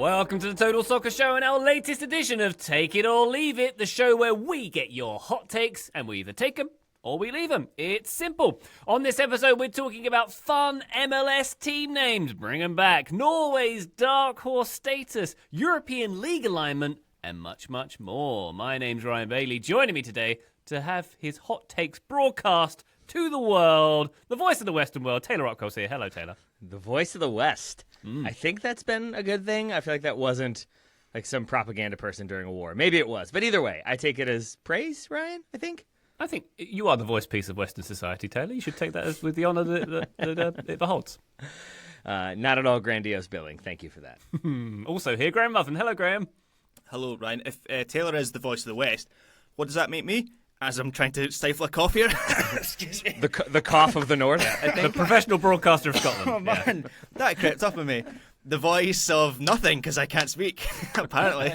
Welcome to the Total Soccer Show and our latest edition of Take It or Leave It, the show where we get your hot takes and we either take them or we leave them. It's simple. On this episode, we're talking about fun MLS team names, bring them back, Norway's dark horse status, European league alignment, and much, much more. My name's Ryan Bailey. Joining me today to have his hot takes broadcast to the world, the voice of the Western world, Taylor Rockhouse here. Hello, Taylor. The voice of the West. I think that's been a good thing. I feel like that wasn't like some propaganda person during a war. Maybe it was. But either way, I take it as praise, Ryan, I think. I think you are the voice piece of Western society, Taylor. You should take that as with the honour that it beholds. Not at all grandiose billing. Thank you for that. Also here, Graham Muffin. Hello, Graham. Hello, Ryan. If Taylor is the voice of the West, what does that make me? As I'm trying to stifle a cough here. Excuse me. The cough of the North. The professional broadcaster of Scotland. Oh, man. That crept up on me. The voice of nothing, because I can't speak, apparently.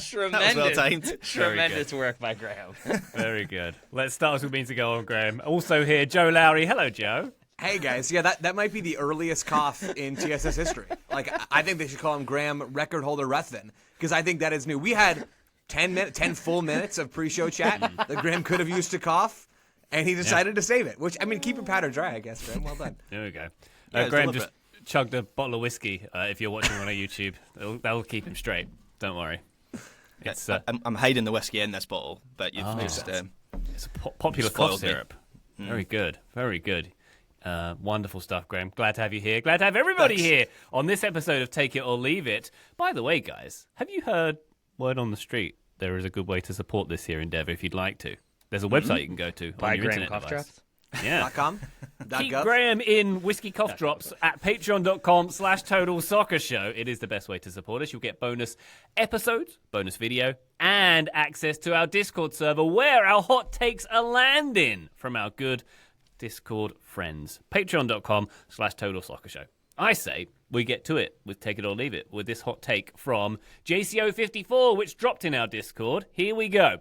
Tremendous. That was well timed. Tremendous work by Graham. Very good. Let's start as we mean to go on, Graham. Also here, Joe Lowry. Hello, Joe. Hey, guys. Yeah, that might be the earliest cough in TSS history. Like, I think they should call him Graham Record Holder Ruthven, because I think that is new. We had 10 full minutes of pre-show chat that Graham could have used to cough, and he decided to save it. Which, I mean, keep your powder dry, I guess, Graham. Well done. There we go. Yeah, Graham just chugged a bottle of whiskey. If you're watching on our YouTube, that'll keep him straight. Don't worry. It's I'm hiding the whiskey in this bottle, but you've just... it's a popular cough syrup. Very good. Very good. Wonderful stuff, Graham. Glad to have you here. Glad to have everybody here on this episode of Take It or Leave It. By the way, guys, have you heard word on the street? There is a good way to support this here endeavour if you'd like to. There's a website you can go to Buy on your Graham internet cough device. drops? Yeah. .com? Keep .gov? Graham in whiskey cough drops at patreon.com/Total Soccer Show. It is the best way to support us. You'll get bonus episodes, bonus video, and access to our Discord server where our hot takes are landing from our good Discord friends. Patreon.com/Total Soccer Show. I say we get to it with Take It or Leave It with this hot take from JCO54, which dropped in our Discord. Here we go.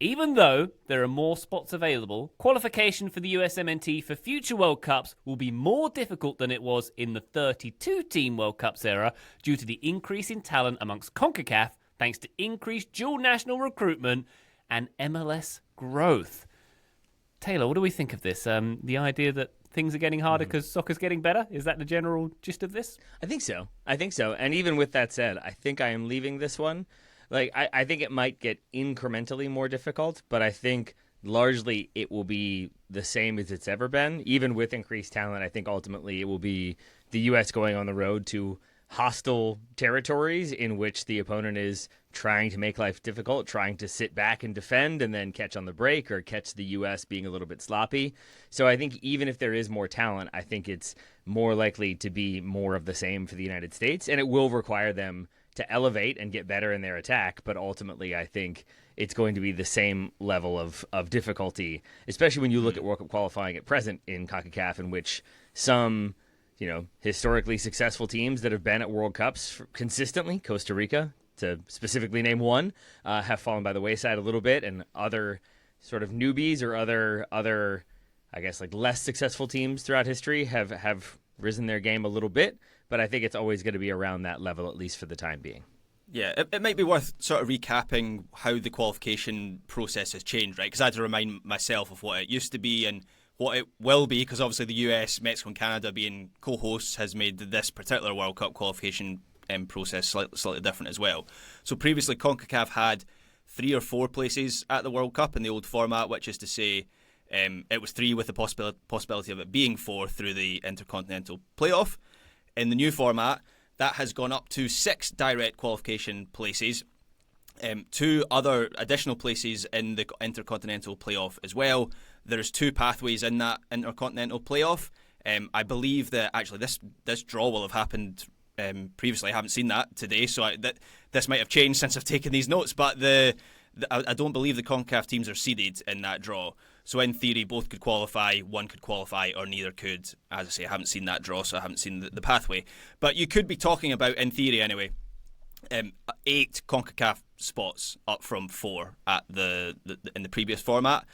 Even though there are more spots available, qualification for the USMNT for future World Cups will be more difficult than it was in the 32-team World Cups era due to the increase in talent amongst CONCACAF thanks to increased dual national recruitment and MLS growth. Taylor, what do we think of this? The idea that things are getting harder because soccer's getting better? Is that the general gist of this? I think so. And even with that said, I think I am leaving this one. Like, I think it might get incrementally more difficult, but I think largely it will be the same as it's ever been. Even with increased talent, I think ultimately it will be the U.S. going on the road to hostile territories in which the opponent is trying to make life difficult, trying to sit back and defend and then catch on the break or catch the U.S. being a little bit sloppy. So I think even if there is more talent, I think it's more likely to be more of the same for the United States, and it will require them to elevate and get better in their attack, but ultimately I think it's going to be the same level of difficulty, especially when you look at World Cup qualifying at present in CONCACAF, in which some, historically successful teams that have been at World Cups consistently, Costa Rica, to specifically name one, have fallen by the wayside a little bit, and other sort of newbies or other, I guess, like less successful teams throughout history have risen their game a little bit. But I think it's always going to be around that level, at least for the time being. Yeah, it might be worth sort of recapping how the qualification process has changed, right? Because I had to remind myself of what it used to be and what it will be, because obviously the US, Mexico and Canada being co-hosts has made this particular World Cup qualification process slightly different as well. So previously CONCACAF had 3 or 4 places at the World Cup in the old format, which is to say it was 3 with the possibility of it being 4 through the Intercontinental Playoff. In the new format, that has gone up to 6 direct qualification places, 2 other additional places in the Intercontinental Playoff as well. There's 2 pathways in that Intercontinental Playoff. I believe that actually this draw will have happened previously. I haven't seen that today, so this might have changed since I've taken these notes, but I don't believe the CONCACAF teams are seeded in that draw. So in theory, both could qualify, one could qualify, or neither could. As I say, I haven't seen that draw, so I haven't seen the pathway. But you could be talking about, in theory anyway, 8 CONCACAF spots up from 4 at in the previous format,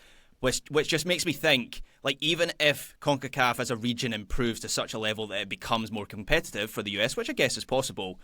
which just makes me think, like, even if CONCACAF as a region improves to such a level that it becomes more competitive for the US, which I guess is possible,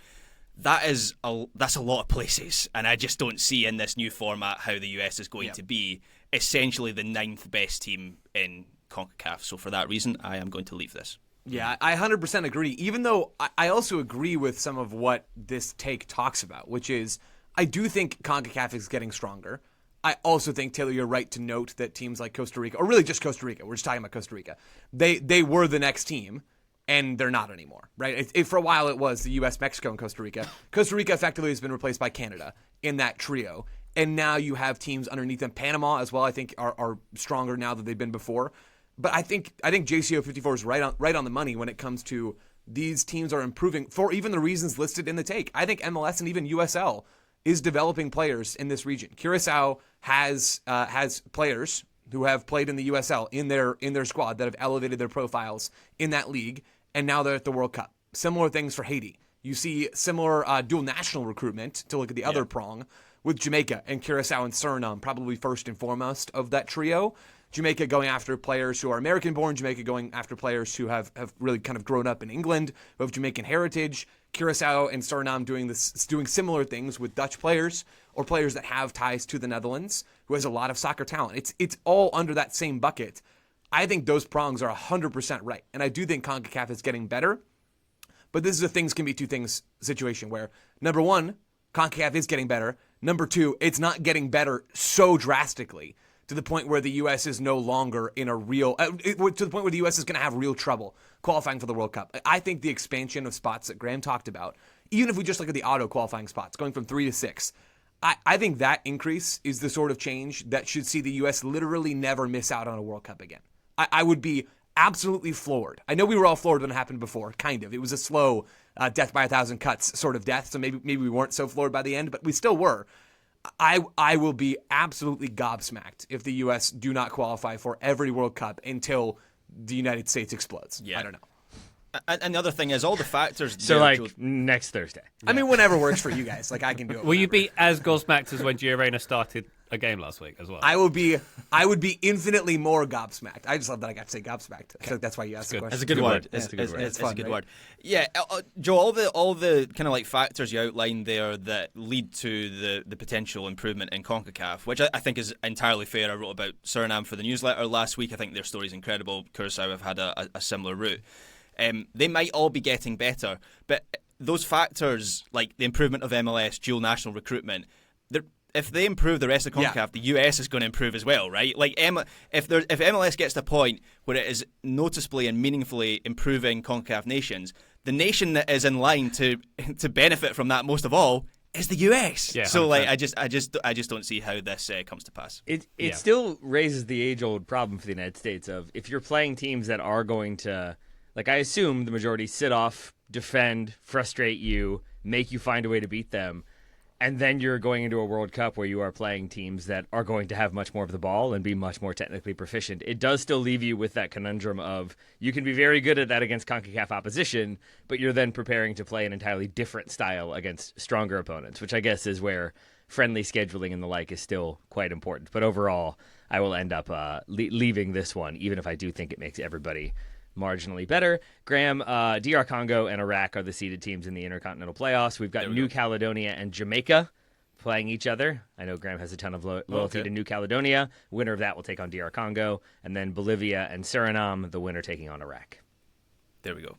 that's a lot of places, and I just don't see in this new format how the US is going to be essentially the 9th best team in CONCACAF. So for that reason, I am going to leave this. Yeah, I 100% agree, even though I also agree with some of what this take talks about, which is I do think CONCACAF is getting stronger. I also think, Taylor, you're right to note that teams like Costa Rica, or really just Costa Rica, we're just talking about Costa Rica, they were the next team, and they're not anymore, right? For a while it was the U.S., Mexico, and Costa Rica. Costa Rica effectively has been replaced by Canada in that trio, and now you have teams underneath them. Panama as well, I think, are stronger now than they've been before. But I think JCO 54 is right on the money when it comes to these teams are improving for even the reasons listed in the take. I think MLS and even USL is developing players in this region. Curacao has players who have played in the USL in their squad that have elevated their profiles in that league, and now they're at the World Cup. Similar things for Haiti. You see similar dual national recruitment to look at the other prong with Jamaica and Curacao and Suriname, probably first and foremost of that trio. Jamaica going after players who are American-born, Jamaica going after players who have really kind of grown up in England, who have Jamaican heritage, Curacao and Suriname doing similar things with Dutch players or players that have ties to the Netherlands, who has a lot of soccer talent. It's all under that same bucket. I think those prongs are 100% right, and I do think CONCACAF is getting better, but this is a things can be two things situation where, number one, CONCACAF is getting better. Number two, it's not getting better so drastically to the point where the U.S. is no longer in a real to the point where the U.S. is going to have real trouble qualifying for the World Cup. I think the expansion of spots that Graham talked about, even if we just look at the auto qualifying spots, going from 3 to 6, I think that increase is the sort of change that should see the U.S. literally never miss out on a World Cup again. I would be absolutely floored. I know we were all floored when it happened before, kind of. It was a slow death by 1,000 cuts sort of death, so maybe we weren't so floored by the end, but we still were. I will be absolutely gobsmacked if the U.S. do not qualify for every World Cup until the United States explodes. Yeah. I don't know. And the other thing is all the factors. So like next Thursday. I mean, whenever works for you guys. Like I can do it. Will you be as gobsmacked as when Gio Reyna started a game last week as well? I would be infinitely more gobsmacked. I just love that I got to say gobsmacked. I think that's why you asked the question. That's a good word. It's a good word. It's a good word. Yeah, Joe. All the kind of like factors you outlined there that lead to the potential improvement in CONCACAF, which I think is entirely fair. I wrote about Suriname for the newsletter last week. I think their story's incredible. Curacao have had a similar route. They might all be getting better, but those factors, like the improvement of MLS, dual national recruitment, if they improve the rest of CONCACAF, the US is going to improve as well, right? Like if MLS gets to a point where it is noticeably and meaningfully improving CONCACAF nations, the nation that is in line to benefit from that most of all is the US. Yeah, so 100%. like I just don't see how this comes to pass. It still raises the age-old problem for the United States of if you're playing teams that are going to, like I assume the majority sit off, defend, frustrate you, make you find a way to beat them, and then you're going into a World Cup where you are playing teams that are going to have much more of the ball and be much more technically proficient. It does still leave you with that conundrum of you can be very good at that against CONCACAF opposition, but you're then preparing to play an entirely different style against stronger opponents, which I guess is where friendly scheduling and the like is still quite important. But overall, I will end up leaving this one, even if I do think it makes everybody marginally better. Graham, DR Congo and Iraq are the seeded teams in the Intercontinental Playoffs. We've got New Caledonia and Jamaica playing each other. I know Graham has a ton of loyalty to New Caledonia. Winner of that will take on DR Congo. And then Bolivia and Suriname, the winner taking on Iraq. There we go.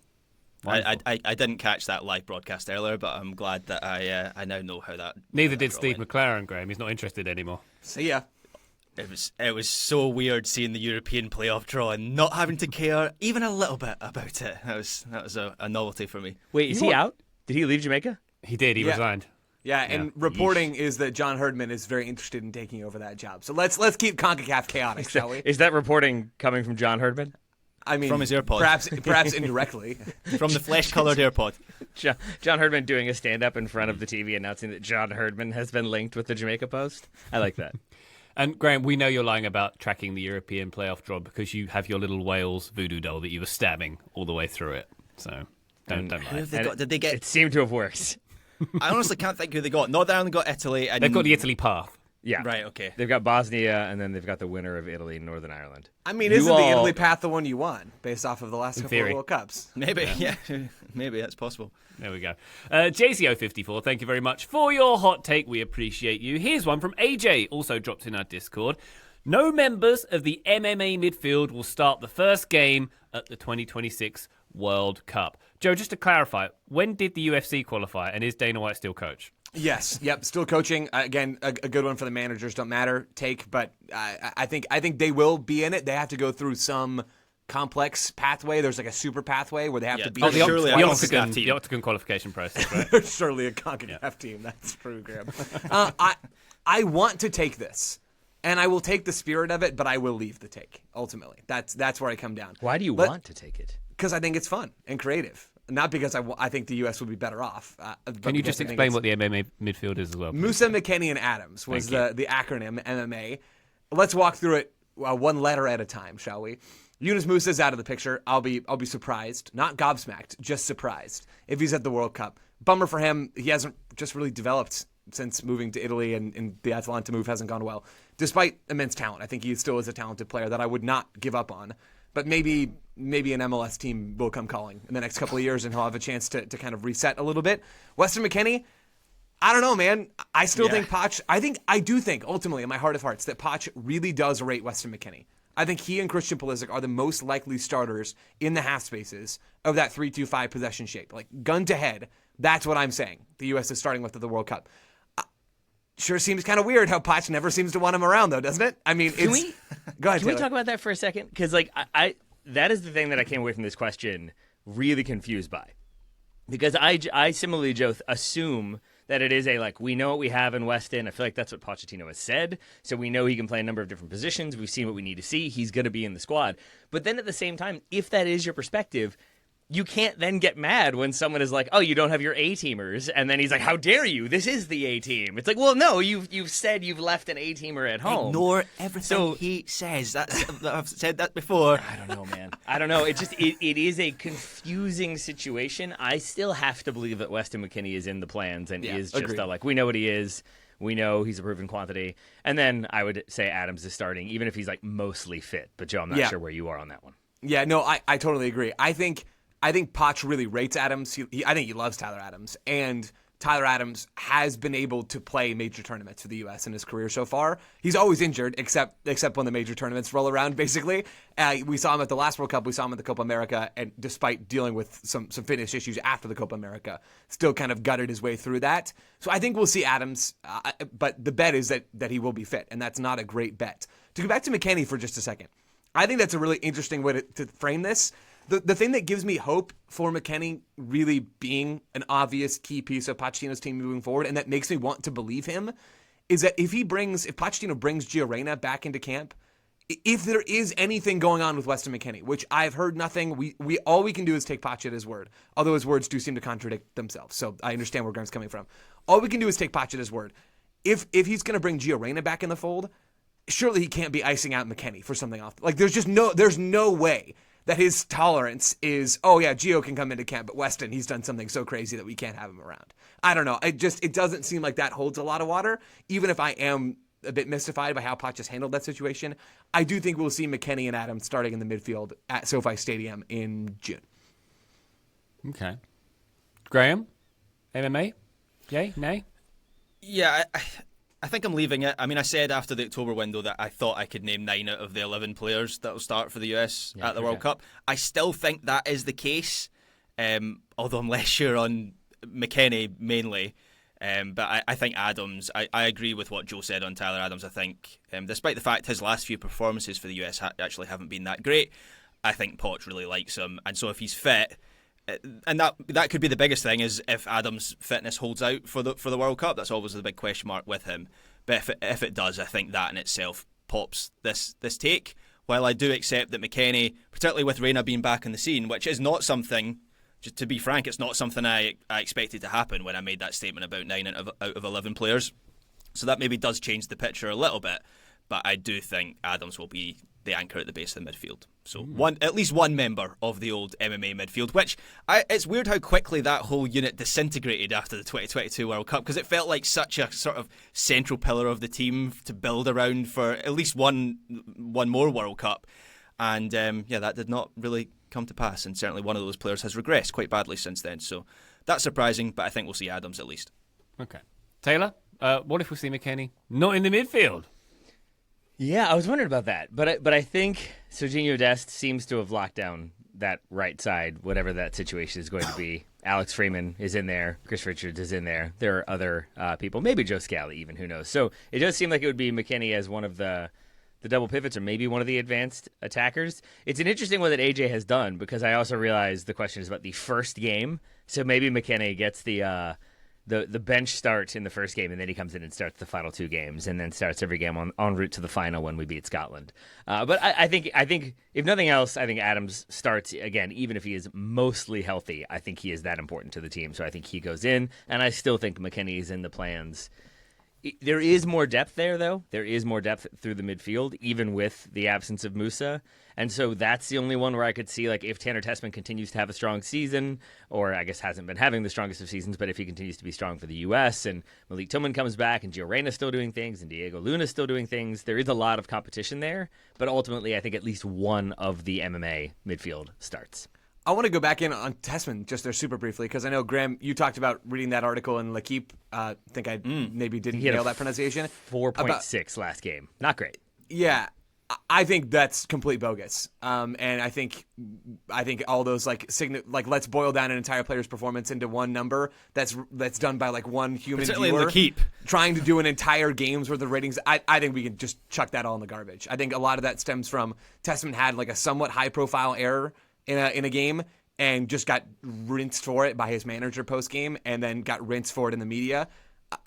I didn't catch that live broadcast earlier, but I'm glad that I now know how that. Neither did Steve McLaren, Graham. He's not interested anymore. See ya. It was so weird seeing the European playoff draw and not having to care even a little bit about it. That was a novelty for me. Wait, is he out? Did he leave Jamaica? He did. He resigned. Yeah, and reporting is that John Herdman is very interested in taking over that job. So let's keep CONCACAF chaotic, shall we? Is that reporting coming from John Herdman? I mean, from his AirPod. Perhaps indirectly. From the flesh-colored AirPod. John Herdman doing a stand-up in front of the TV announcing that John Herdman has been linked with the Jamaica Post. I like that. And Graham, we know you're lying about tracking the European playoff draw because you have your little Wales voodoo doll that you were stabbing all the way through it. So don't lie. Did they get? It seemed to have worked. I honestly can't think who they got. Northern Ireland got Italy. And They've got the Italy path. Yeah. Right, okay. They've got Bosnia, and then they've got the winner of Italy and Northern Ireland. I mean, You isn't the all- Italy path the one you want based off of the last couple theory. of World Cups? Maybe, yeah. Maybe that's possible. There we go. JCO54, thank you very much for your hot take. We appreciate you. Here's one from AJ, also dropped in our Discord. No members of the MMA midfield will start the first game at the 2026 World Cup. Joe, just to clarify, when did the UFC qualify, and is Dana White still coach? Yes. Yep. Still coaching. Again, a good one for the managers. Don't matter. But I think they will be in it. They have to go through some complex pathway. There's like a super pathway where they have to be. Oh, the surely Octagon team. The Octagon qualification process, right? surely a CONCACAF team. That's true, Graham. I want to take this, and I will take the spirit of it, but I will leave the take. Ultimately, that's where I come down. Why do you want to take it? Because I think it's fun and creative. Not because I think the U.S. would be better off. Can you just explain what the MMA midfield is as well, please? Musa, McKennie, and Adams was Thank the acronym MMA. Let's walk through it one letter at a time, shall we? Yunus Musa's out of the picture. I'll be surprised, not gobsmacked, just surprised if he's at the World Cup. Bummer for him. He hasn't just really developed since moving to Italy, and the Atalanta move hasn't gone well, despite immense talent. I think he still is a talented player that I would not give up on. But maybe an MLS team will come calling in the next couple of years, and he'll have a chance to kind of reset a little bit. Weston McKennie, I don't know, man. I still think Poch. I do think ultimately, in my heart of hearts, that Poch really does rate Weston McKennie. I think he and Christian Pulisic are the most likely starters in the half spaces of that 3-2-5 possession shape. Like gun to head, that's what I'm saying. The U.S. is starting with at the World Cup. Sure seems kind of weird how Poch never seems to want him around, though, doesn't it? I mean, Can we Go ahead, Can we Taylor. talk about that for a second? Because I that is the thing that I came away from this question really confused by. Because I similarly, Joe, assume that it is we know what we have in Weston. I feel like that's what Pochettino has said. So we know he can play a number of different positions. We've seen what we need to see. He's going to be in the squad. But then at the same time, if that is your perspective, you can't then get mad when someone is like, oh, you don't have your A-teamers. And then he's like, how dare you? This is the A-team. It's like, well, no, you've said you've left an A-teamer at home. Ignore everything he says. I've said that before. I don't know, man. I don't know. It is a confusing situation. I still have to believe that Weston McKennie is in the plans and is just agreed. we know what he is. We know he's a proven quantity. And then I would say Adams is starting, even if he's mostly fit. But Joe, I'm not sure where you are on that one. Yeah, no, I totally agree. I think Poch really rates Adams. I think he loves Tyler Adams. And Tyler Adams has been able to play major tournaments for the U.S. in his career so far. He's always injured, except when the major tournaments roll around, basically. We saw him at the last World Cup. We saw him at the Copa America. And despite dealing with some fitness issues after the Copa America, still kind of gutted his way through that. So I think we'll see Adams. But the bet is that he will be fit. And that's not a great bet. To go back to McKennie for just a second, I think that's a really interesting way to frame this. The thing that gives me hope for McKennie really being an obvious key piece of Pochettino's team moving forward, and that makes me want to believe him, is that if Pochettino brings Gio Reyna back into camp, if there is anything going on with Weston McKennie, which I've heard nothing, we all we can do is take Poch at his word, although his words do seem to contradict themselves, so I understand where Graham's coming from. All we can do is take Poch at his word. If he's going to bring Gio Reyna back in the fold, surely he can't be icing out McKennie for something off. There's no way that his tolerance is, oh yeah, Gio can come into camp, but Weston, he's done something so crazy that we can't have him around. I don't know. It doesn't seem like that holds a lot of water, even if I am a bit mystified by how Poch has handled that situation. I do think we'll see McKennie and Adams starting in the midfield at SoFi Stadium in June. Okay. Graham? MMA? Yay? Nay? Yeah, I think I'm leaving it. I mean, I said after the October window that I thought I could name 9 out of the 11 players that will start for the US at the World Cup. I still think that is the case, although I'm less sure on McKennie mainly. But I think Adams, I agree with what Joe said on Tyler Adams. I think, despite the fact his last few performances for the US actually haven't been that great, I think Poch really likes him. And so if he's fit, and that could be the biggest thing, is if Adams' fitness holds out for the World Cup. That's always the big question mark with him. But if it does, I think that in itself pops this take. While I do accept that McKennie, particularly with Reyna being back in the scene, which is not something, just to be frank, it's not something I expected to happen when I made that statement about 9 out of 11 players. So that maybe does change the picture a little bit. But I do think Adams will be the anchor at the base of the midfield. So at least one member of the old MMA midfield, which it's weird how quickly that whole unit disintegrated after the 2022 World Cup, because it felt like such a sort of central pillar of the team to build around for at least one more World Cup. And that did not really come to pass, and certainly one of those players has regressed quite badly since then. So that's surprising, but I think we'll see Adams at least. Okay. Taylor, what if we see McKennie not in the midfield? Yeah, I was wondering about that, but I think Serginho Dest seems to have locked down that right side, whatever that situation is going to be. Alex Freeman is in there. Chris Richards is in there. There are other people, maybe Joe Scally even, who knows. So it does seem like it would be McKennie as one of the double pivots, or maybe one of the advanced attackers. It's an interesting one that AJ has done, because I also realize the question is about the first game. So maybe McKennie gets the bench start in the first game, and then he comes in and starts the final two games, and then starts every game en route to the final when we beat Scotland. But I think if nothing else, I think Adams starts again, even if he is mostly healthy. I think he is that important to the team, so I think he goes in, and I still think McKennie is in the plans. There is more depth there, though. There is more depth through the midfield, even with the absence of Musa. And so that's the only one where I could see, like, if Tanner Tessman continues to have a strong season, or I guess hasn't been having the strongest of seasons, but if he continues to be strong for the U.S., and Malik Tillman comes back, and Gio Reyna's still doing things, and Diego Luna's still doing things, there is a lot of competition there. But ultimately, I think at least one of the MMA midfield starts. I want to go back in on Tessman just there super briefly, because I know, Graham, you talked about reading that article in L'Equipe. I think I maybe didn't nail that pronunciation. 4.6 last game. Not great. Yeah, I think that's complete bogus. And I think all those let's boil down an entire player's performance into one number that's done by like one human viewer trying to do an entire game's worth of ratings. I think we can just chuck that all in the garbage. I think a lot of that stems from Tessman had like a somewhat high profile error in a game, and just got rinsed for it by his manager post game, and then got rinsed for it in the media.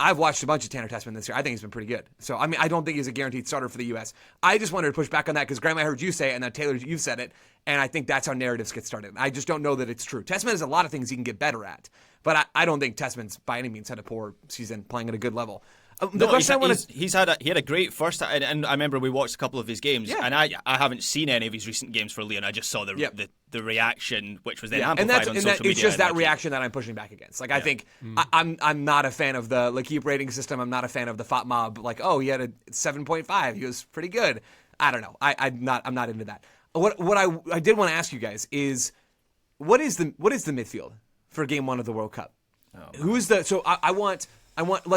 I've watched a bunch of Tanner Tessman this year. I think he's been pretty good. So, I mean, I don't think he's a guaranteed starter for the U.S. I just wanted to push back on that because, Graham, I heard you say it, and then Taylor, you've said it, and I think that's how narratives get started. I just don't know that it's true. Tessman has a lot of things he can get better at, but I don't think Tessman's by any means had a poor season playing at a good level. He had a great first, and I remember we watched a couple of his games, and I haven't seen any of his recent games for Leon. I just saw the reaction, which was then amplified on social media. It's just that reaction that I'm pushing back against. Like, I think I'm not a fan of the L'Equipe rating system. I'm not a fan of the FOT mob. Like, oh, he had a 7.5. He was pretty good. I don't know. I'm not into that. What I did want to ask you guys is, what is the midfield for Game 1 of the World Cup? Let's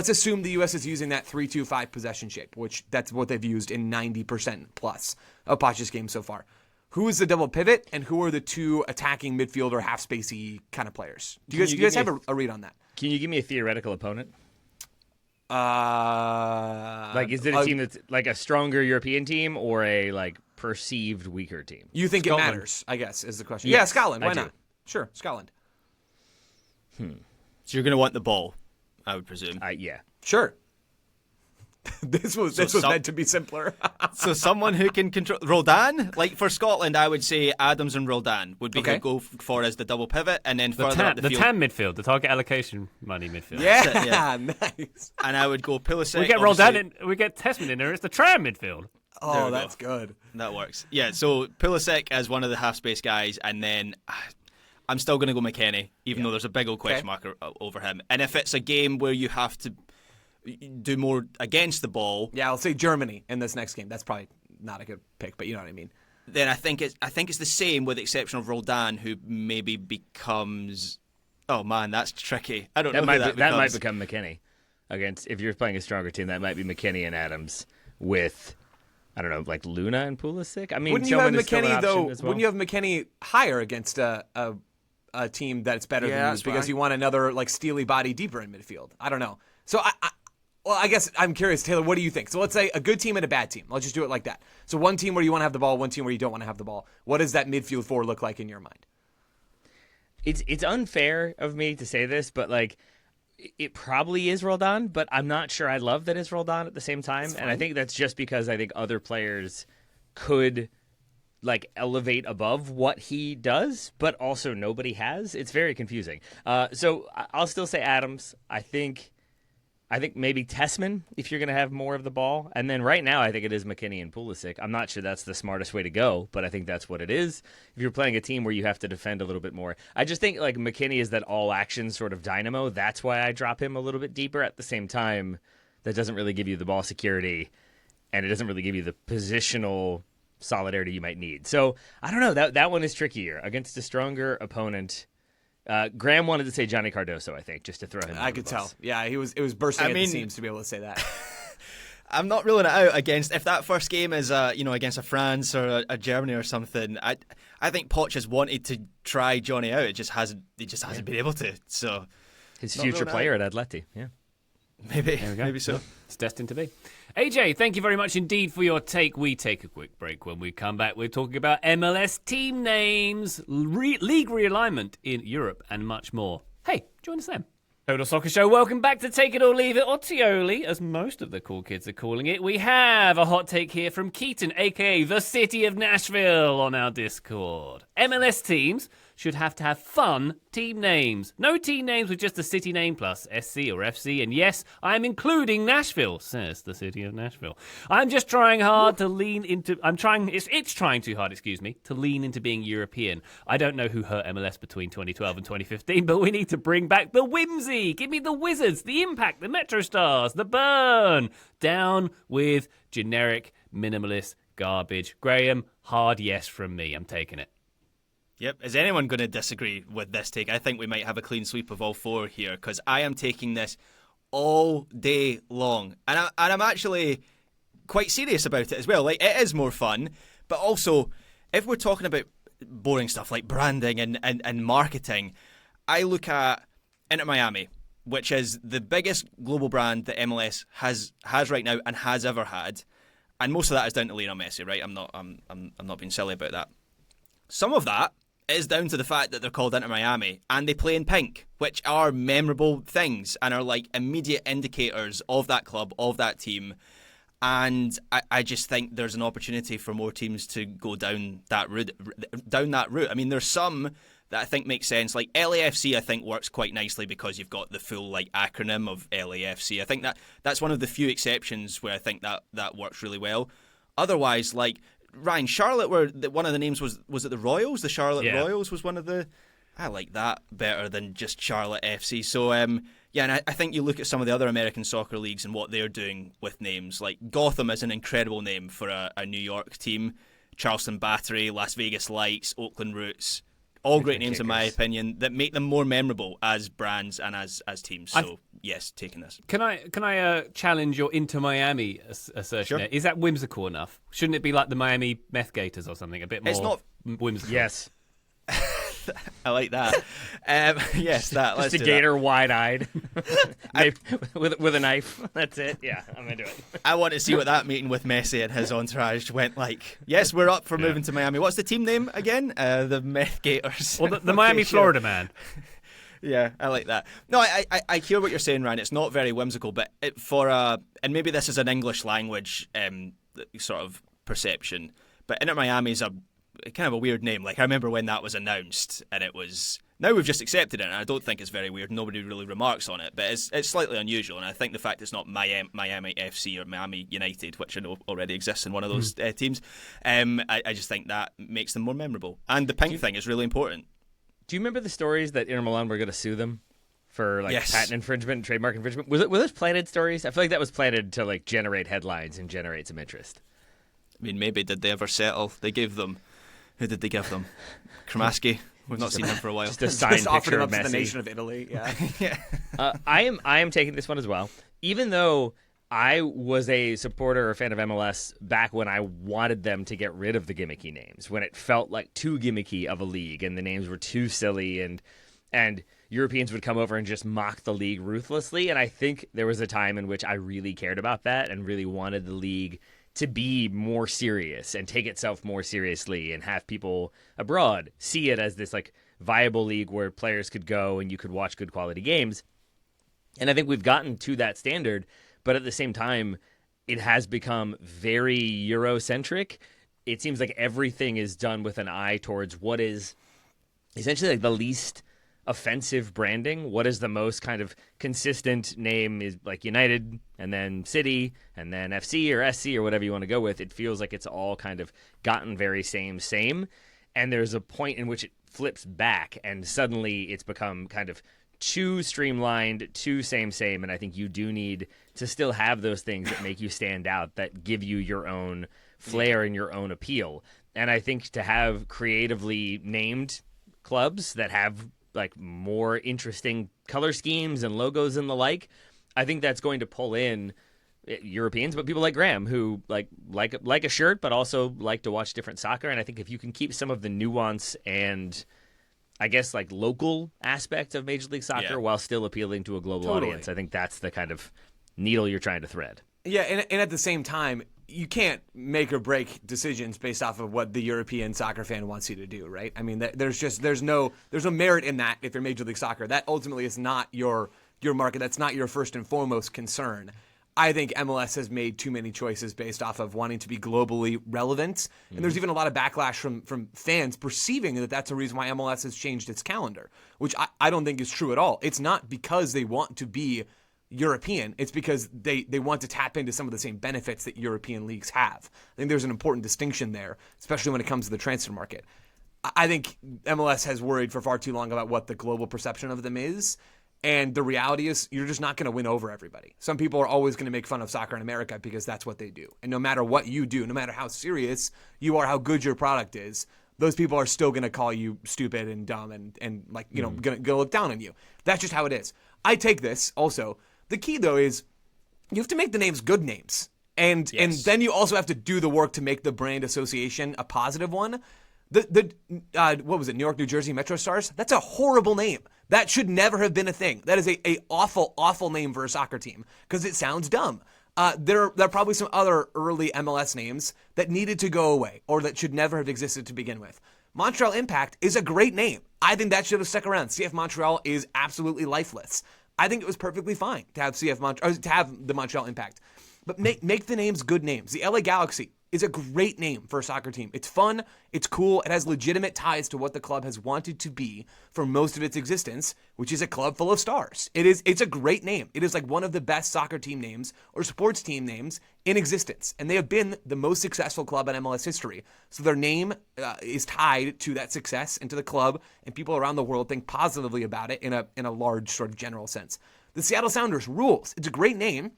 assume the U.S. is using that 3-2-5 possession shape, which that's what they've used in 90% plus of Poch's games so far. Who is the double pivot, and who are the two attacking midfield or half spacey kind of players? Do you guys have a read on that? Can you give me a theoretical opponent? Is it a team that's like a stronger European team, or a like perceived weaker team? You think Scotland. It matters, I guess, is the question. Yes, yeah, Scotland. Why not? Sure, Scotland. So you're going to want the ball, I would presume. Yeah. Sure. This was meant to be simpler. So someone who can control Roldan, like for Scotland, I would say Adams and Roldan would be who go for as the double pivot, and then further up the field, TAM midfield, the target allocation money midfield. Yeah, nice. And I would go Pulisic. We get Roldan in, we get Tessman in there. It's the tram midfield. Oh, that's good. That works. Yeah. So Pulisic as one of the half space guys, and then I'm still going to go McKennie, even though there's a big old question mark over him. And if it's a game where you have to do more against the ball, I'll say Germany in this next game. That's probably not a good pick, but you know what I mean. Then I think it's the same, with the exception of Roldan, who maybe becomes. Oh man, that's tricky. I don't know. That might become McKennie against, if you're playing a stronger team. That might be McKennie and Adams with, I don't know, like Luna and Pulisic. I mean, wouldn't you have McKennie though? Well? Wouldn't you have McKennie higher against a team that's better than you, because you want another like steely body deeper in midfield? I don't know. So I guess I'm curious, Taylor, what do you think? So let's say a good team and a bad team. Let's just do it like that. So one team where you want to have the ball, one team where you don't want to have the ball. What does that midfield four look like in your mind? It's unfair of me to say this, but like it probably is Roldan, but I'm not sure I love that it's Roldan at the same time. And I think that's just because I think other players could like elevate above what he does, but also nobody has. It's very confusing. So I'll still say Adams. I think I think maybe Tessman if you're going to have more of the ball. And then right now I think it is McKinney and Pulisic. I'm not sure that's the smartest way to go, but I think that's what it is. If you're playing a team where you have to defend a little bit more. I just think like McKinney is that all-action sort of dynamo. That's why I drop him a little bit deeper. At the same time, that doesn't really give you the ball security, and it doesn't really give you the positional solidarity you might need. So I don't know. That one is trickier against a stronger opponent. Graham wanted to say Johnny Cardoso, I think, just to throw him. I could tell. Yeah, it was bursting at the seams to be able to say that. I'm not ruling it out against if that first game is against a France or a Germany or something. I think Poch has wanted to try Johnny out. He just hasn't been able to. So his future player at Atleti. Yeah. Maybe so. It's destined to be. AJ, thank you very much indeed for your take. We take a quick break. When we come back, we're talking about MLS team names, league realignment in Europe, and much more. Hey, join us then. Total Soccer Show, welcome back to Take It or Leave It, or Tioli, as most of the cool kids are calling it. We have a hot take here from Keaton, a.k.a. the City of Nashville, on our Discord. MLS teams should have to have fun team names. No team names with just a city name plus SC or FC. And yes, I'm including Nashville, says the City of Nashville. I'm just trying hard to lean into... It's trying too hard, to lean into being European. I don't know who hurt MLS between 2012 and 2015, but we need to bring back the whimsy. Give me the Wizards, the Impact, the Metro Stars, the Burn. Down with generic, minimalist garbage. Graham, hard yes from me. I'm taking it. Yep. Is anyone going to disagree with this take? I think we might have a clean sweep of all four here because I am taking this all day long. And I'm actually quite serious about it as well. Like, it is more fun, but also, if we're talking about boring stuff like branding and marketing, I look at Inter Miami, which is the biggest global brand that MLS has right now and has ever had. And most of that is down to Lionel Messi, right? I'm not being silly about that. Some of that is down to the fact that they're called Inter Miami and they play in pink, which are memorable things and are like immediate indicators of that club, of that team. And I just think there's an opportunity for more teams to go down that route. I mean, there's some that I think makes sense. Like LAFC, I think works quite nicely because you've got the full like acronym of LAFC. I think that's one of the few exceptions where I think that works really well. Otherwise, like Ryan, Charlotte, where one of the names was it the Royals? The Charlotte Royals was one of the... I like that better than just Charlotte FC. So, and I think you look at some of the other American soccer leagues and what they're doing with names. Like Gotham is an incredible name for a New York team. Charleston Battery, Las Vegas Lights, Oakland Roots. All great names, in my opinion, that make them more memorable as brands and as teams. So, yes, taking this. Can I challenge your Inter Miami assertion? Sure. Is that whimsical enough? Shouldn't it be like the Miami Meth Gators or something? A bit more It's not whimsical. Yes. I like that. Yes, that. Let's Just a do gator that. wide-eyed with a knife. That's it. Yeah, I'm into it. I want to see what that meeting with Messi and his entourage went like. Yes, we're up for moving to Miami. What's the team name again? The Meth Gators. Well, the Miami, Florida man. Yeah, I like that. No, I hear what you're saying, Ryan. It's not very whimsical, but and maybe this is an English language sort of perception, but Inter Miami is a kind of a weird name. Like I remember when that was announced, and it was. Now we've just accepted it, and I don't think it's very weird. Nobody really remarks on it, but it's slightly unusual, and I think the fact it's not Miami FC or Miami United, which I know already exists in one of those teams, I just think that makes them more memorable. And the pink thing is really important. Do you remember the stories that Inter Milan were going to sue them for like patent infringement and trademark infringement? Were those planted stories? I feel like that was planted to like generate headlines and generate some interest. I mean, maybe did they ever settle? They gave them. Who did they give them? Kramaski. We've not seen him for a while. Just a signed offered picture him of up to Messi. the nation of Italy. Yeah. Yeah. I am taking this one as well. Even though I was a supporter or fan of MLS back when I wanted them to get rid of the gimmicky names, when it felt like too gimmicky of a league and the names were too silly and Europeans would come over and just mock the league ruthlessly. And I think there was a time in which I really cared about that and really wanted the league to be more serious and take itself more seriously and have people abroad see it as this like viable league where players could go and you could watch good quality games. And I think we've gotten to that standard, but at the same time, it has become very Eurocentric. It seems like everything is done with an eye towards what is essentially like the least offensive branding. What is the most kind of consistent name is like United and then City and then FC or SC or whatever you want to go with. It feels like it's all kind of gotten very same. And there's a point in which it flips back and suddenly it's become kind of too streamlined, too same. And I think you do need to still have those things that make you stand out, that give you your own flair and your own appeal. And I think to have creatively named clubs that have like more interesting color schemes and logos and the like, I think that's going to pull in Europeans, but people like Graham who like a shirt, but also like to watch different soccer. And I think if you can keep some of the nuance and I guess like local aspect of Major League Soccer while still appealing to a global audience, I think that's the kind of needle you're trying to thread. Yeah, and at the same time, you can't make or break decisions based off of what the European soccer fan wants you to do, right? I mean, there's no merit in that if you're Major League Soccer. That ultimately is not your market. That's not your first and foremost concern. I think MLS has made too many choices based off of wanting to be globally relevant. And there's even a lot of backlash from fans perceiving that that's a reason why MLS has changed its calendar, which I don't think is true at all. It's not because they want to be European. It's because they want to tap into some of the same benefits that European leagues have. I think there's an important distinction there, especially when it comes to the transfer market. I think MLS has worried for far too long about what the global perception of them is. And the reality is you're just not going to win over everybody. Some people are always going to make fun of soccer in America because that's what they do. And no matter what you do, no matter how serious you are, how good your product is, those people are still going to call you stupid and dumb and like, you know, going to look down on you. That's just how it is. I take this also. The key, though, is you have to make the names good names. And then you also have to do the work to make the brand association a positive one. What was it, New York, New Jersey Metro Stars? That's a horrible name. That should never have been a thing. That is a awful, awful name for a soccer team because it sounds dumb. There are probably some other early MLS names that needed to go away or that should never have existed to begin with. Montreal Impact is a great name. I think that should have stuck around. CF Montreal is absolutely lifeless. I think it was perfectly fine to have to have the Montreal Impact. But make the names good names. The LA Galaxy is a great name for a soccer team. It's fun, it's cool, it has legitimate ties to what the club has wanted to be for most of its existence, which is a club full of stars. It's a great name. It is like one of the best soccer team names or sports team names in existence. And they have been the most successful club in MLS history. So their name is tied to that success and to the club, and people around the world think positively about it in a large sort of general sense. The Seattle Sounders rules. It's a great name.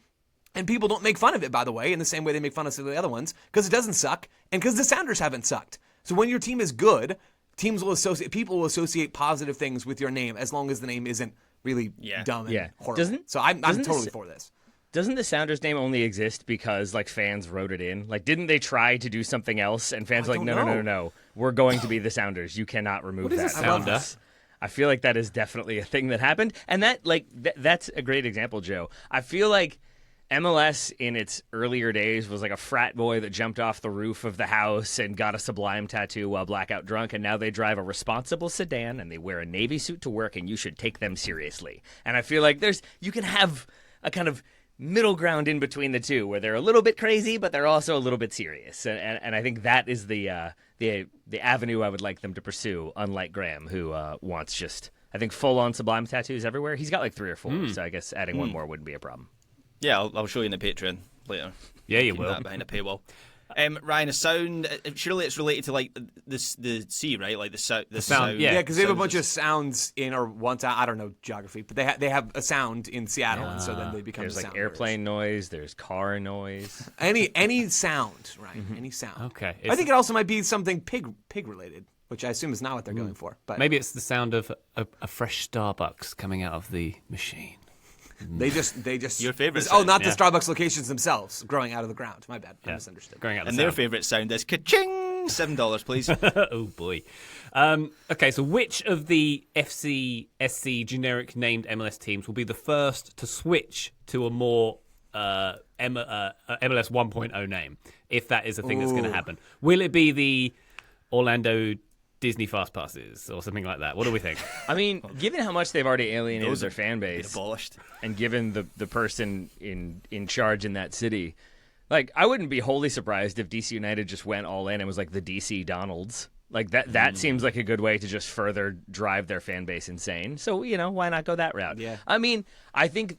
And people don't make fun of it, by the way, in the same way they make fun of some of the other ones, because it doesn't suck, and because the Sounders haven't sucked. So when your team is good, people will associate positive things with your name, as long as the name isn't really dumb and horrible. So I'm totally for this. Doesn't the Sounders name only exist because like fans wrote it in? Like, didn't they try to do something else, and fans were like, no, we're going to be the Sounders. You cannot remove that. Sounder? I feel like that is definitely a thing that happened, and that that's a great example, Joe. I feel like MLS in its earlier days was like a frat boy that jumped off the roof of the house and got a Sublime tattoo while blackout drunk, and now they drive a responsible sedan and they wear a Navy suit to work, and you should take them seriously. And I feel like you can have a kind of middle ground in between the two where they're a little bit crazy, but they're also a little bit serious. And I think that is the avenue I would like them to pursue, unlike Graham, who wants just, I think, full-on Sublime tattoos everywhere. He's got like 3 or 4, so I guess adding one more wouldn't be a problem. Yeah, I'll show you in the Patreon later. Yeah, you Keep will. that behind a paywall. Ryan, a sound. Surely it's related to like the sea, right? Like the sound. Yeah, because they have a bunch of sounds in, or one sound. I don't know geography, but they have a sound in Seattle, and so then they become. There's like sound airplane noise. There's car noise. Any sound, right? Any sound. Okay. I think it also might be something pig related, which I assume is not what they're going for. But Maybe it's the sound of a fresh Starbucks coming out of the machine. They just Your favorite Oh, not sound, the Starbucks locations themselves growing out of the ground. My bad. I misunderstood. Growing out the And sound. their favourite sound is ka-ching! $7, please. Oh boy. Okay, so which of the FC, SC generic named MLS teams will be the first to switch to a more MLS 1.0 name, if that is a thing that's going to happen? Will it be the Orlando Disney Fast Passes or something like that? What do we think? I mean, given how much they've already alienated their fan base, Abolished. and given the person in charge in that city, like, I wouldn't be wholly surprised if DC United just went all in and was like the DC Donalds. Like that seems like a good way to just further drive their fan base insane. So, why not go that route? Yeah. I mean, I think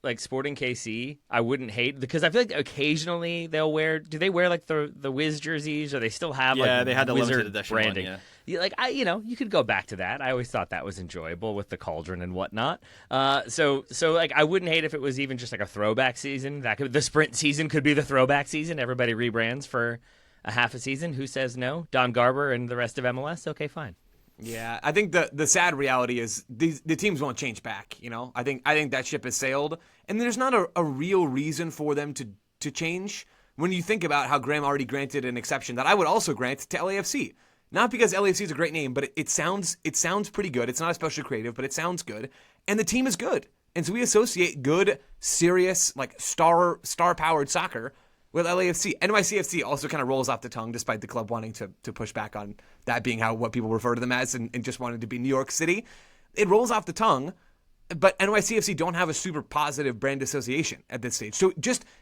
like Sporting KC, I wouldn't hate, because I feel like occasionally do they wear like the Wiz jerseys, or they still have like they had a Wizard limited edition branding. one, You could go back to that. I always thought that was enjoyable with the cauldron and whatnot. So like I wouldn't hate if it was even just like a throwback season. The sprint season could be the throwback season. Everybody rebrands for a half a season. Who says no? Don Garber and the rest of MLS? Okay, fine. Yeah, I think the sad reality is the teams won't change back. I think that ship has sailed, and there's not a real reason for them to change. When you think about how Graham already granted an exception that I would also grant to LAFC, not because LAFC is a great name, but it sounds pretty good. It's not especially creative, but it sounds good, and the team is good, and so we associate good, serious, like star powered soccer with LAFC. NYCFC also kind of rolls off the tongue, despite the club wanting to push back on that being what people refer to them as, and just wanting to be New York City. It rolls off the tongue, but NYCFC don't have a super positive brand association at this stage. So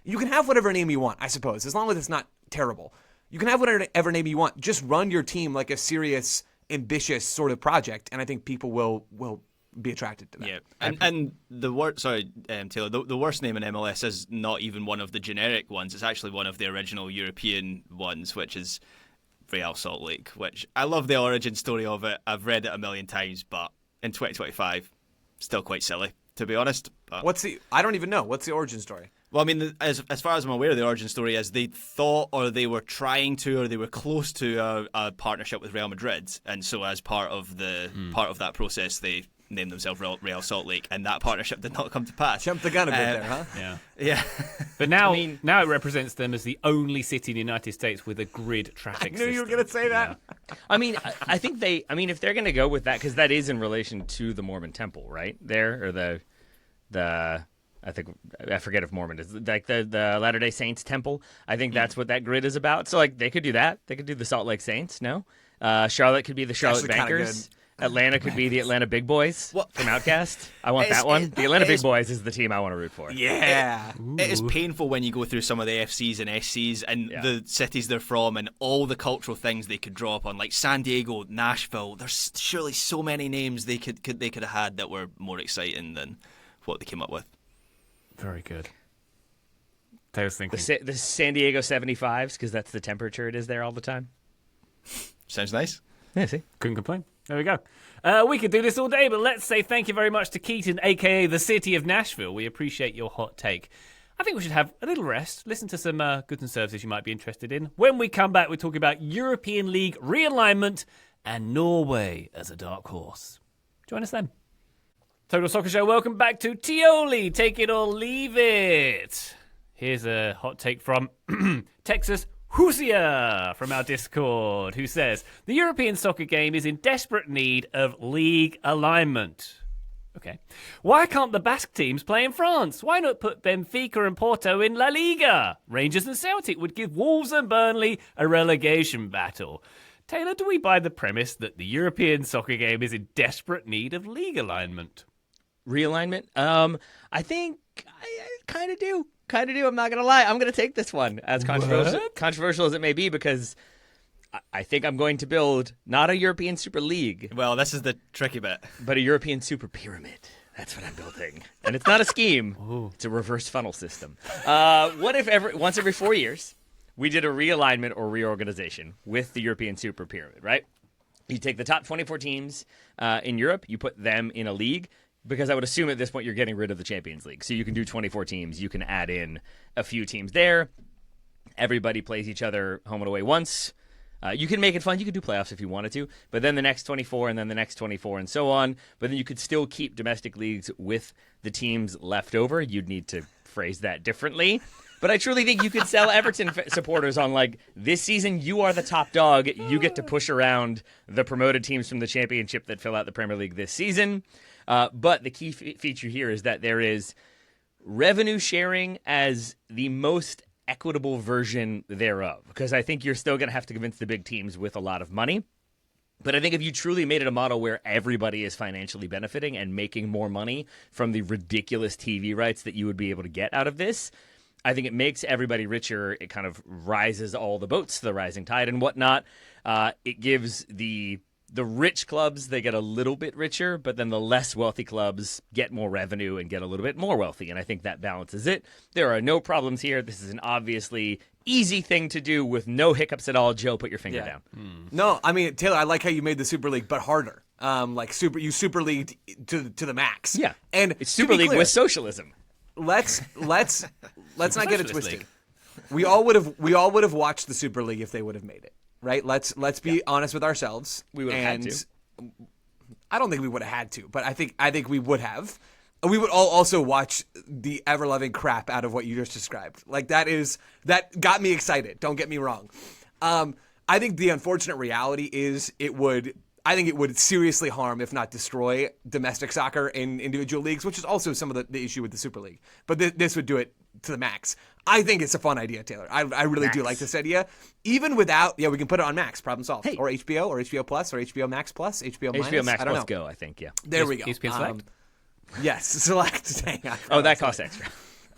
you can have whatever name you want, I suppose, as long as it's not terrible. You can have whatever name you want. Just run your team like a serious, ambitious sort of project, and I think people will be attracted to that. Yeah, and the worst, Taylor, the worst name in MLS is not even one of the generic ones. It's actually one of the original European ones, which is Real Salt Lake, which I love the origin story of it. I've read it a million times, but in 2025, still quite silly, to be honest. But I don't even know. What's the origin story? Well, I mean, as far as I'm aware, the origin story is they thought, or they were trying to, or they were close to a partnership with Real Madrid, and so as part of that process, they named themselves Real Salt Lake, and that partnership did not come to pass. Jumped the gun a bit there, huh? Yeah. Yeah. But now it represents them as the only city in the United States with a grid traffic system. I knew you were going to say that. Yeah. I mean, I think if they're going to go with that, because that is in relation to the Mormon temple, right? There, or the I forget if Mormon is like the Latter-day Saints temple. I think that's what that grid is about. So like they could do that. They could do the Salt Lake Saints. No, Charlotte could be the Charlotte Bankers. Atlanta could be the Atlanta Big Boys from Outcast. I want that one. The Atlanta Big Boys is the team I want to root for. Yeah. It is painful when you go through some of the FCs and SCs and the cities they're from and all the cultural things they could draw upon, like San Diego, Nashville. There's surely so many names they could have had that were more exciting than what they came up with. Very good. I was thinking the San Diego 75s, because that's the temperature it is there all the time. Sounds nice. Yeah, see? Couldn't complain. There we go. We could do this all day, but let's say thank you very much to Keaton, a.k.a. the City of Nashville. We appreciate your hot take. I think we should have a little rest, listen to some goods and services you might be interested in. When we come back, we're talking about European League realignment and Norway as a dark horse. Join us then. Total Soccer Show, welcome back to Tioli. Take it or leave it. Here's a hot take from Texas Husia from our Discord, who says, the European soccer game is in desperate need of league alignment. Okay. Why can't the Basque teams play in France? Why not put Benfica and Porto in La Liga? Rangers and Celtic would give Wolves and Burnley a relegation battle. Taylor, do we buy the premise that the European soccer game is in desperate need of league alignment? Realignment? I think I kind of do. I'm not going to lie. I'm going to take this one, as controversial as it may be, because I think I'm going to build not a European Super League. Well, this is the tricky bit. But a European Super Pyramid. That's what I'm building. And it's not a scheme. Ooh. It's a reverse funnel system. What if once every 4 years, we did a realignment or reorganization with the European Super Pyramid, right? You take the top 24 teams in Europe, you put them in a league, because I would assume at this point you're getting rid of the Champions League. So you can do 24 teams. You can add in a few teams there. Everybody plays each other home and away once. You can make it fun. You could do playoffs if you wanted to. But then the next 24 and then the next 24 and so on. But then you could still keep domestic leagues with the teams left over. You'd need to phrase that differently. But I truly think you could sell Everton supporters on, like, this season you are the top dog. You get to push around the promoted teams from the Championship that fill out the Premier League this season. But the key feature here is that there is revenue sharing as the most equitable version thereof, because I think you're still going to have to convince the big teams with a lot of money. But I think if you truly made it a model where everybody is financially benefiting and making more money from the ridiculous TV rights that you would be able to get out of this, I think it makes everybody richer. It kind of rises all the boats to the rising tide and whatnot. It gives the rich clubs, they get a little bit richer, but then the less wealthy clubs get more revenue and get a little bit more wealthy. And I think that balances it. There are no problems here. This is an obviously easy thing to do with no hiccups at all. Joe, put your finger down. No, I mean, Taylor, I like how you made the Super League, but harder. You Super Leagued to the max. Yeah. And It's Super League with socialism. let's not get it Socialist twisted. League. We all would have watched the Super League if they would have made it, right? Let's be honest with ourselves. We would have had And to. I don't think we would have had to, but I think we would have. We would all also watch the ever-loving crap out of what you just described. Like that got me excited. Don't get me wrong. I think the unfortunate reality is it would seriously harm, if not destroy, domestic soccer in individual leagues, which is also some of the issue with the Super League. But this would do it to the max. I think it's a fun idea, Taylor. I really do like this idea. Even without, we can put it on Max, problem solved. Hey. Or HBO Plus, or HBO Max Plus, HBO Minus. HBO Max I don't Plus know. Go, I think, yeah. There we go. ESPN Select? Yes, Select. Dang, Oh, that costs extra.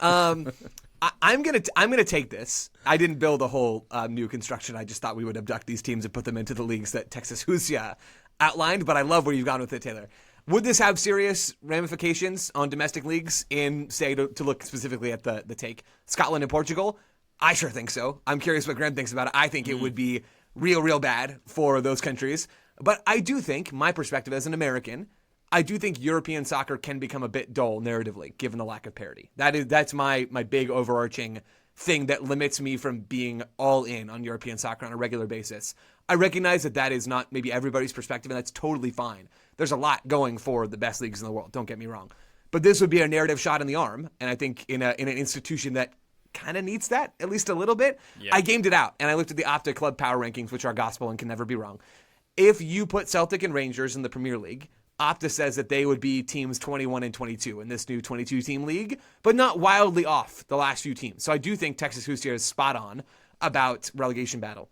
I'm gonna take this. I didn't build a whole new construction. I just thought we would abduct these teams and put them into the leagues that Texas Husia outlined. But I love where you've gone with it, Taylor. Would this have serious ramifications on domestic leagues in, say, to look specifically at the take, Scotland and Portugal? I sure think so. I'm curious what Graham thinks about it. I think it would be real bad for those countries. But I do think, my perspective as an American, I do think European soccer can become a bit dull narratively, given the lack of parity. That's my big overarching thing that limits me from being all in on European soccer on a regular basis. I recognize that is not maybe everybody's perspective, and that's totally fine. There's a lot going for the best leagues in the world, don't get me wrong. But this would be a narrative shot in the arm, and I think in an institution that kind of needs that, at least a little bit. I gamed it out, and I looked at the Opta Club Power Rankings, which are gospel and can never be wrong. If you put Celtic and Rangers in the Premier League, Opta says that they would be teams 21 and 22 in this new 22-team league, but not wildly off the last few teams. So I do think Texas Husia is spot on about relegation battle.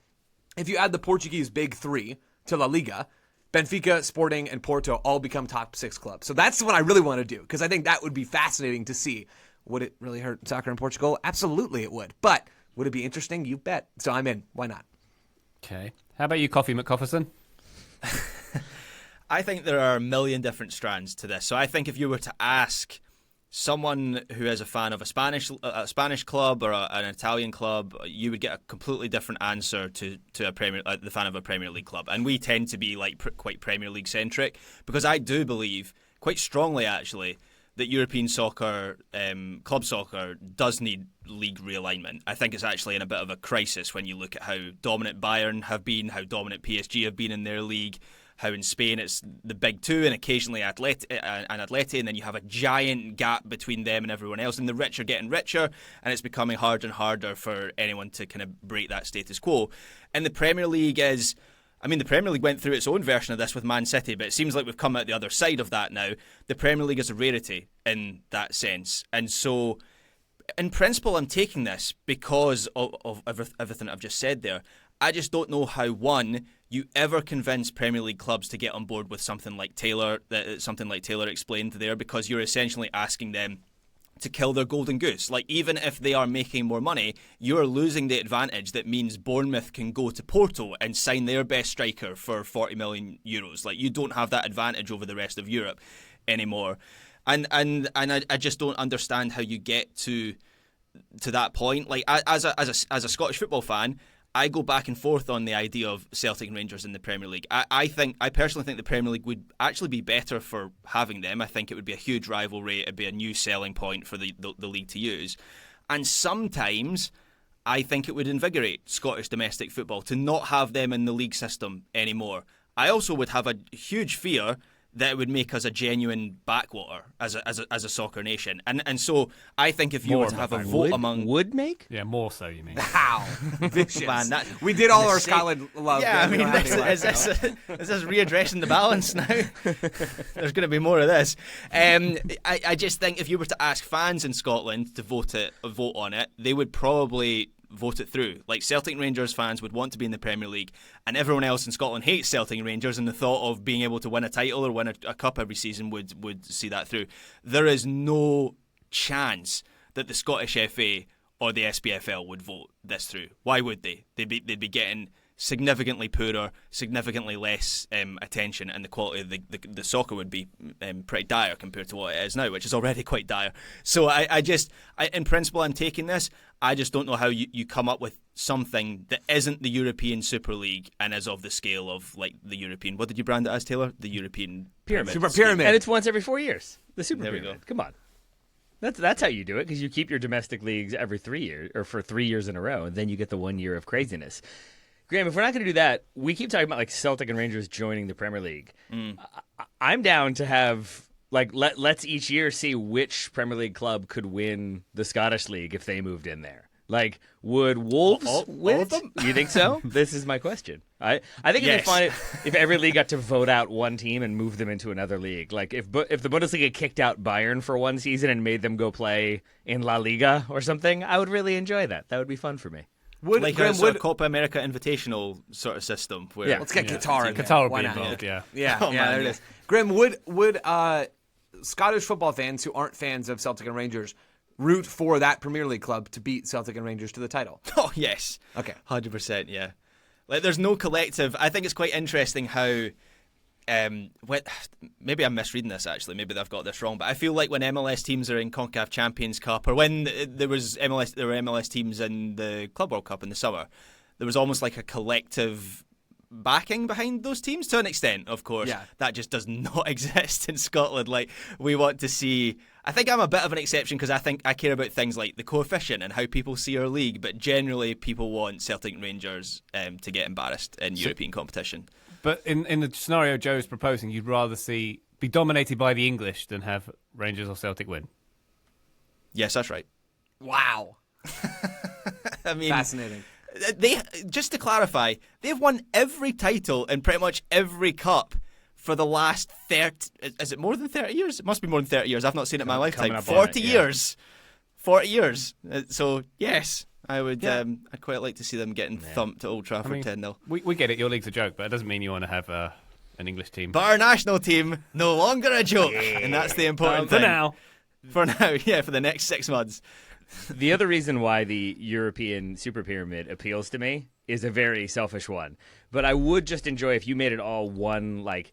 If you add the Portuguese big three to La Liga, Benfica, Sporting, and Porto all become top 6 clubs. So that's what I really want to do, because I think that would be fascinating to see. Would it really hurt soccer in Portugal? Absolutely it would. But would it be interesting? You bet. So I'm in. Why not? Okay. How about you, Coffee McCofferson? I think there are a million different strands to this. So I think if you were to ask someone who is a fan of a Spanish club or an Italian club, you would get a completely different answer to the fan of a Premier League club. And we tend to be quite Premier League centric, because I do believe quite strongly actually that European soccer, club soccer, does need league realignment. I think it's actually in a bit of a crisis when you look at how dominant Bayern have been, how dominant PSG have been in their league, how in Spain it's the big two and occasionally Atleti, and then you have a giant gap between them and everyone else, and the rich are getting richer, and it's becoming harder and harder for anyone to kind of break that status quo. And the Premier League the Premier League went through its own version of this with Man City, but it seems like we've come out the other side of that now. The Premier League is a rarity in that sense. And so, in principle, I'm taking this because of everything I've just said there. I just don't know how, one, you ever convince Premier League clubs to get on board with something like Taylor explained there, because you're essentially asking them to kill their golden goose. Like, even if they are making more money, you're losing the advantage that means Bournemouth can go to Porto and sign their best striker for 40 million euros. Like, you don't have that advantage over the rest of Europe anymore. And I just don't understand how you get to that point. Like, as a Scottish football fan, I go back and forth on the idea of Celtic and Rangers in the Premier League. I personally think the Premier League would actually be better for having them. I think it would be a huge rivalry. It'd be a new selling point for the league to use. And sometimes I think it would invigorate Scottish domestic football to not have them in the league system anymore. I also would have a huge fear that it would make us a genuine backwater as a soccer nation. And so I think if you were to have a vote among... Would make? Yeah, more so, you mean. How vicious. Man, we did all our Scotland love. Yeah, I mean, is this readdressing the balance now? There's going to be more of this. I just think if you were to ask fans in Scotland to vote on it, they would probably vote it through. Like, Celtic and Rangers fans would want to be in the Premier League, and everyone else in Scotland hates Celtic and Rangers, and the thought of being able to win a title or win a cup every season would see that through. There is no chance that the Scottish FA or the SPFL would vote this through. Why would they? They'd be getting significantly poorer, significantly less attention, and the quality of the soccer would be pretty dire compared to what it is now, which is already quite dire. So I in principle, I'm taking this. I just don't know how you come up with something that isn't the European Super League and is of the scale of like the European. What did you brand it as, Taylor? The European Pyramid. Super Pyramid. And it's once every 4 years. The Super There we Pyramid. go. Come on. That's how you do it, because you keep your domestic leagues every 3 years, or for 3 years in a row, and then you get the 1 year of craziness. Graham, if we're not going to do that, we keep talking about like Celtic and Rangers joining the Premier League. I'm down to have like let's each year see which Premier League club could win the Scottish League if they moved in there. Like, would Wolves win? All of them? You think so? This is my question. I think it'd be fun if every league got to vote out one team and move them into another league. Like if the Bundesliga kicked out Bayern for one season and made them go play in La Liga or something, I would really enjoy that. That would be fun for me. Like a sort of Copa America Invitational sort of system. Where, Let's get Qatar in there. Qatar would Why be not? involved, yeah. Yeah, Oh, yeah, man, there it yeah. is. Grim, would Scottish football fans who aren't fans of Celtic and Rangers root for that Premier League club to beat Celtic and Rangers to the title? Oh, yes. Okay. 100%, yeah. Like, there's no collective. I think it's quite interesting how. Maybe I'm misreading this, actually. Maybe I've got this wrong. But I feel like when MLS teams are in CONCACAF Champions Cup, or when there were MLS teams in the Club World Cup in the summer, there was almost like a collective backing behind those teams to an extent, of course. Yeah. That just does not exist in Scotland. Like, we want to see. I think I'm a bit of an exception because I think I care about things like the coefficient and how people see our league, but generally people want Celtic and Rangers to get embarrassed in European competition. But in the scenario Joe's proposing, you'd rather be dominated by the English than have Rangers or Celtic win. Yes, that's right. Wow. I mean, Fascinating. They, just to clarify, they've won every title in pretty much every cup for the last 30... Is it more than 30 years? It must be more than 30 years. I've not seen it in my lifetime. up on 40 it, yeah. years. 40 years. So, yes, I would. I'd quite like to see them getting thumped at Old Trafford 10-0. We get it. Your league's a joke, but it doesn't mean you want to have an English team. But our national team, no longer a joke. And that's the important For thing. now. For now, yeah, for the next 6 months. The other reason why the European Super Pyramid appeals to me is a very selfish one. But I would just enjoy if you made it all one, like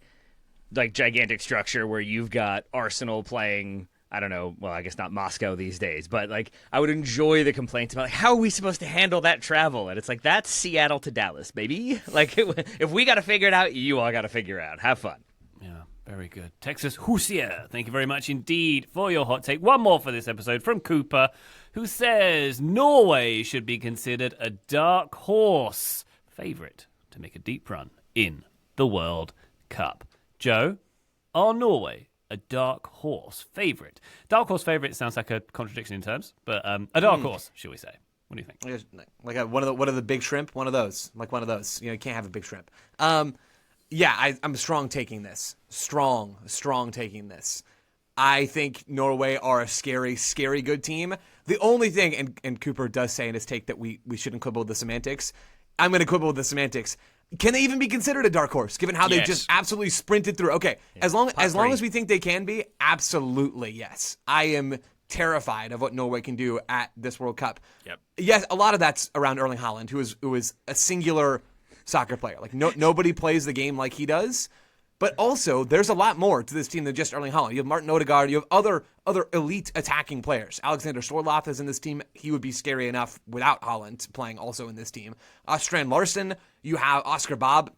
gigantic structure where you've got Arsenal playing, I don't know, well, I guess not Moscow these days, but like I would enjoy the complaints about like, how are we supposed to handle that travel? And it's like, that's Seattle to Dallas, baby. Like if we got to figure it out, you all got to figure it out. Have fun. Yeah, very good. Texas Hoosier, thank you very much indeed for your hot take. One more for this episode from Cooper, who says Norway should be considered a dark horse favourite to make a deep run in the World Cup. Joe, are Norway a dark horse favourite? Dark horse favourite sounds like a contradiction in terms, but a dark horse, shall we say? What do you think? Like one of the big shrimp, one of those. Like one of those. You know, you can't have a big shrimp. Yeah, I'm strong taking this. Strong taking this. I think Norway are a scary, scary good team. The only thing, and Cooper does say in his take that we shouldn't quibble with the semantics. I'm going to quibble with the semantics. Can they even be considered a dark horse, given how they just absolutely sprinted through? Okay, as long as we think they can be, absolutely yes. I am terrified of what Norway can do at this World Cup. Yep. Yes, a lot of that's around Erling Haaland, who is a singular soccer player. Like nobody plays the game like he does. But also, there's a lot more to this team than just Erling Haaland. You have Martin Odegaard. You have other elite attacking players. Alexander Sorloth is in this team. He would be scary enough without Haaland playing also in this team. Strand Larsen. You have Oscar Bob.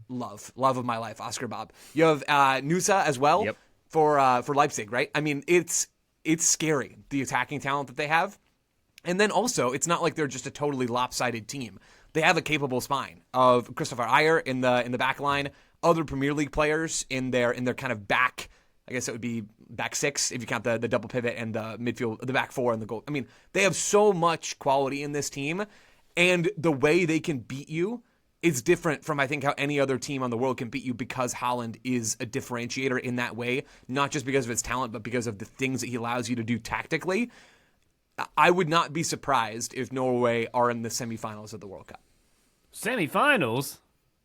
Love of my life, Oscar Bob. You have Nusa as well for Leipzig, right? I mean, it's scary, the attacking talent that they have. And then also, it's not like they're just a totally lopsided team. They have a capable spine of Christopher Ayer in the back line, other Premier League players in their kind of back, I guess it would be back six if you count the double pivot and the midfield, the back four and the goal. I mean, they have so much quality in this team, and the way they can beat you is different from, I think, how any other team on the world can beat you, because Haaland is a differentiator in that way, not just because of his talent, but because of the things that he allows you to do tactically. I would not be surprised if Norway are in the semifinals of the World Cup. Semi-finals?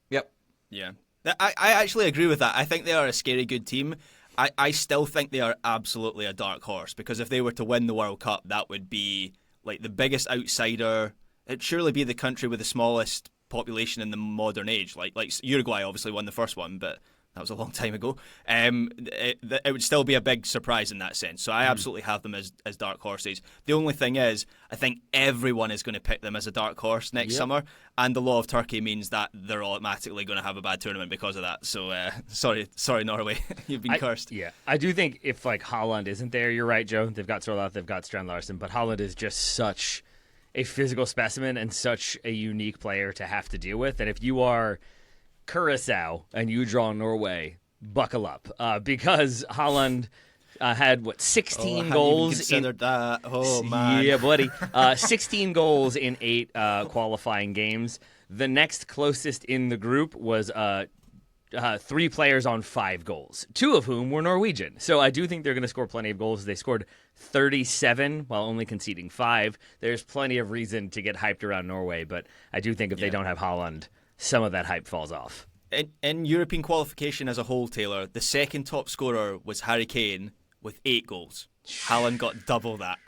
Yep. Yeah. I actually agree with that. I think they are a scary good team. I still think they are absolutely a dark horse, because if they were to win the World Cup, that would be like the biggest outsider. It'd surely be the country with the smallest population in the modern age. Like Uruguay obviously won the first one, but that was a long time ago. It would still be a big surprise in that sense. So I absolutely have them as dark horses. The only thing is, I think everyone is going to pick them as a dark horse next summer, and the law of Turkey means that they're automatically going to have a bad tournament because of that. So sorry, Norway, you've been cursed. Yeah, I do think if like Holland isn't there, you're right, Joe. They've got Sorloth, they've got Strand Larsen, but Holland is just such a physical specimen and such a unique player to have to deal with. And if you are Curacao and you draw Norway, buckle up because Holland had 16 goals considered that. Oh man, yeah, buddy, 16 goals in 8 qualifying games. The next closest in the group was 3 players on 5 goals, 2 of whom were Norwegian. So I do think they're going to score plenty of goals. They scored 37 while only conceding 5. There's plenty of reason to get hyped around Norway, but I do think if they don't have Holland, some of that hype falls off. In European qualification as a whole, Taylor, the second top scorer was Harry Kane with 8 goals. Haaland got double that.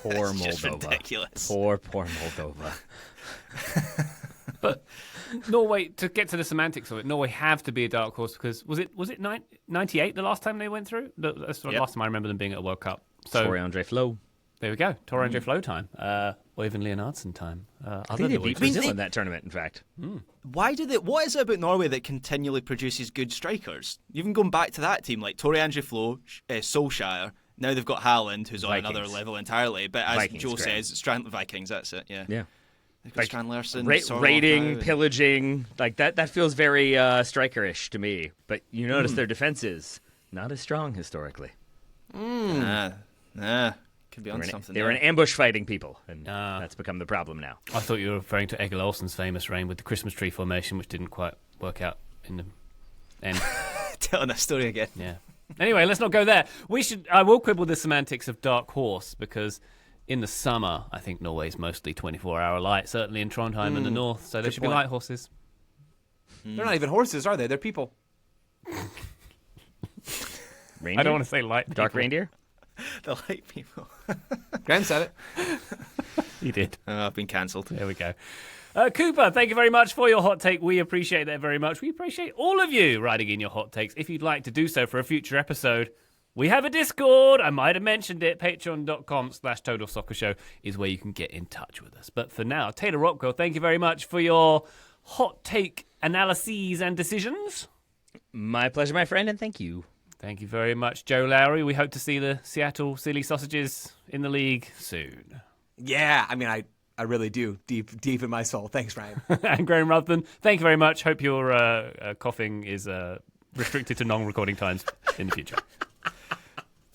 Poor It's just Moldova. ridiculous. Poor Moldova. But Norway, to get to the semantics of it, Norway have to be a dark horse because was it 98 the last time they went through? That's the last time I remember them being at a World Cup. So Tore-Andre Flo. there we go, Tore-Andre Flo time, or even Leonardson time. I think they beat Brazil in that tournament, in fact. What is it about Norway that continually produces good strikers? Even going back to that team, like Tore-Andre Flo, Solskjaer. Now they've got Haaland, who's on Vikings. another level entirely. But as Vikings, Joe great. says, Strand Vikings. That's it. Yeah. Yeah. They've got Strand Larsen, Raiding, pillaging, like that feels very strikerish to me. But you notice their defense is not as strong historically. Could be on something. They were an ambush fighting people, and that's become the problem now. I thought you were referring to Egil Olsen's famous reign with the Christmas tree formation, which didn't quite work out in the end. Telling that story again. Yeah. Anyway, let's not go there. I will quibble the semantics of dark horse because in the summer, I think Norway's mostly 24-hour light, certainly in Trondheim and the north, so they should be light horses. They're not even horses, are they? They're people. Reindeer? I don't want to say light. Dark people. reindeer? The light people. Graham said it. He did. I've been cancelled. There we go. Cooper, thank you very much for your hot take. We appreciate that very much. We appreciate all of you writing in your hot takes. If you'd like to do so for a future episode, we have a Discord. I might have mentioned it. Patreon.com/Total Soccer Show is where you can get in touch with us. But for now, Taylor Rockwell, thank you very much for your hot take analyses and decisions. My pleasure, my friend, and thank you. Thank you very much, Joe Lowry. We hope to see the Seattle Silly Sausages in the league soon. Yeah, I mean, I really do, deep in my soul. Thanks, Ryan. And Graham Ruthven, thank you very much. Hope your coughing is restricted to non-recording times in the future.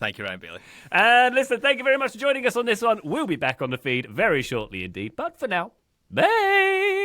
Thank you, Ryan Bailey. And listen, thank you very much for joining us on this one. We'll be back on the feed very shortly indeed. But for now, bye!